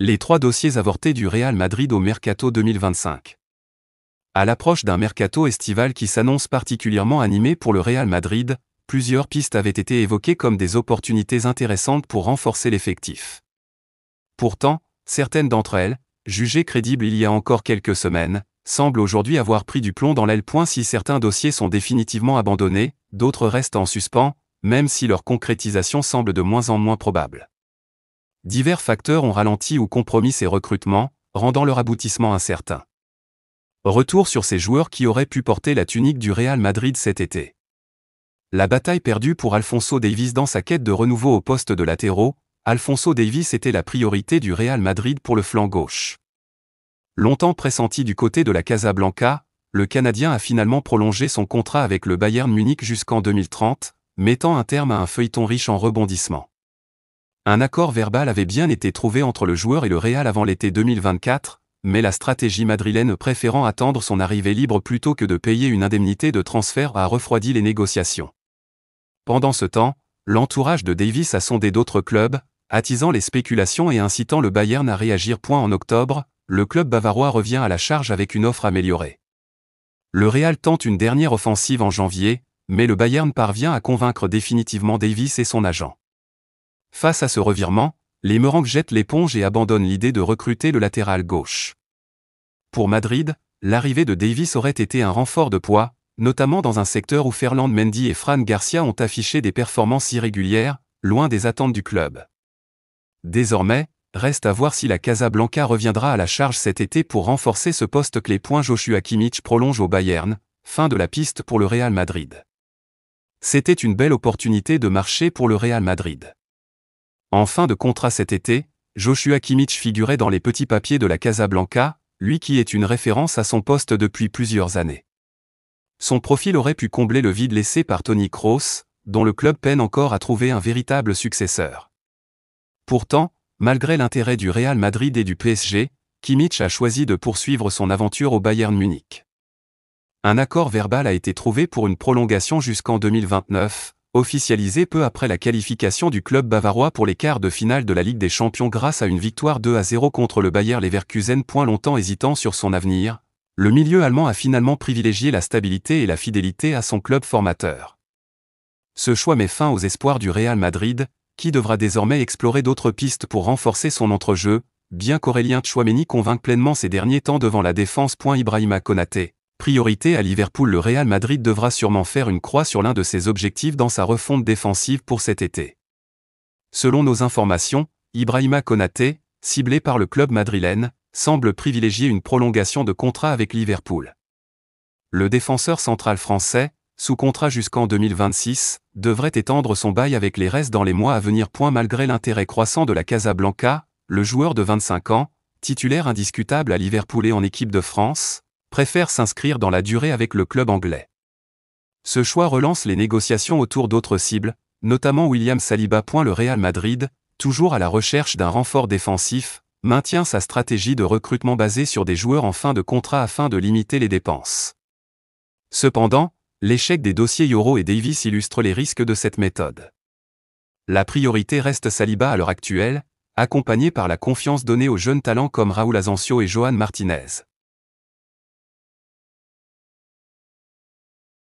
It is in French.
Les 3 dossiers avortés du Real Madrid au Mercato 2025. À l'approche d'un mercato estival qui s'annonce particulièrement animé pour le Real Madrid, plusieurs pistes avaient été évoquées comme des opportunités intéressantes pour renforcer l'effectif. Pourtant, certaines d'entre elles, jugées crédibles il y a encore quelques semaines, semblent aujourd'hui avoir pris du plomb dans l'aile. Si certains dossiers sont définitivement abandonnés, d'autres restent en suspens, même si leur concrétisation semble de moins en moins probable. Divers facteurs ont ralenti ou compromis ces recrutements, rendant leur aboutissement incertain. Retour sur ces joueurs qui auraient pu porter la tunique du Real Madrid cet été. La bataille perdue pour Alphonso Davies dans sa quête de renouveau au poste de latéraux. Alphonso Davies était la priorité du Real Madrid pour le flanc gauche. Longtemps pressenti du côté de la Casablanca, le Canadien a finalement prolongé son contrat avec le Bayern Munich jusqu'en 2030, mettant un terme à un feuilleton riche en rebondissements. Un accord verbal avait bien été trouvé entre le joueur et le Real avant l'été 2024, mais la stratégie madrilène préférant attendre son arrivée libre plutôt que de payer une indemnité de transfert a refroidi les négociations. Pendant ce temps, l'entourage de Davies a sondé d'autres clubs, attisant les spéculations et incitant le Bayern à réagir. En octobre, le club bavarois revient à la charge avec une offre améliorée. Le Real tente une dernière offensive en janvier, mais le Bayern parvient à convaincre définitivement Davies et son agent. Face à ce revirement, les Merengues jettent l'éponge et abandonnent l'idée de recruter le latéral gauche. Pour Madrid, l'arrivée de Davies aurait été un renfort de poids, notamment dans un secteur où Ferland Mendy et Fran Garcia ont affiché des performances irrégulières, loin des attentes du club. Désormais, reste à voir si la Casablanca reviendra à la charge cet été pour renforcer ce poste clé. Joshua Kimmich prolonge au Bayern, fin de la piste pour le Real Madrid. C'était une belle opportunité de marché pour le Real Madrid. En fin de contrat cet été, Joshua Kimmich figurait dans les petits papiers de la Casablanca, lui qui est une référence à son poste depuis plusieurs années. Son profil aurait pu combler le vide laissé par Toni Kroos, dont le club peine encore à trouver un véritable successeur. Pourtant, malgré l'intérêt du Real Madrid et du PSG, Kimmich a choisi de poursuivre son aventure au Bayern Munich. Un accord verbal a été trouvé pour une prolongation jusqu'en 2029, officialisé peu après la qualification du club bavarois pour les quarts de finale de la Ligue des Champions grâce à une victoire 2-0 contre le Bayer Leverkusen. Longtemps hésitant sur son avenir, le milieu allemand a finalement privilégié la stabilité et la fidélité à son club formateur. Ce choix met fin aux espoirs du Real Madrid, qui devra désormais explorer d'autres pistes pour renforcer son entrejeu, bien qu'Aurélien Tchouaméni convainque pleinement ces derniers temps devant la défense. Ibrahima Konaté, priorité à Liverpool. Le Real Madrid devra sûrement faire une croix sur l'un de ses objectifs dans sa refonte défensive pour cet été. Selon nos informations, Ibrahima Konaté, ciblé par le club madrilène, semble privilégier une prolongation de contrat avec Liverpool. Le défenseur central français, sous contrat jusqu'en 2026, devrait étendre son bail avec les Reds dans les mois à venir. Malgré l'intérêt croissant de la Casablanca, le joueur de 25 ans, titulaire indiscutable à Liverpool et en équipe de France, préfère s'inscrire dans la durée avec le club anglais. Ce choix relance les négociations autour d'autres cibles, notamment William Saliba. Le Real Madrid, toujours à la recherche d'un renfort défensif, maintient sa stratégie de recrutement basée sur des joueurs en fin de contrat afin de limiter les dépenses. Cependant, l'échec des dossiers Yoro et Davies illustre les risques de cette méthode. La priorité reste Saliba à l'heure actuelle, accompagné par la confiance donnée aux jeunes talents comme Raúl Asensio et Joan Martinez.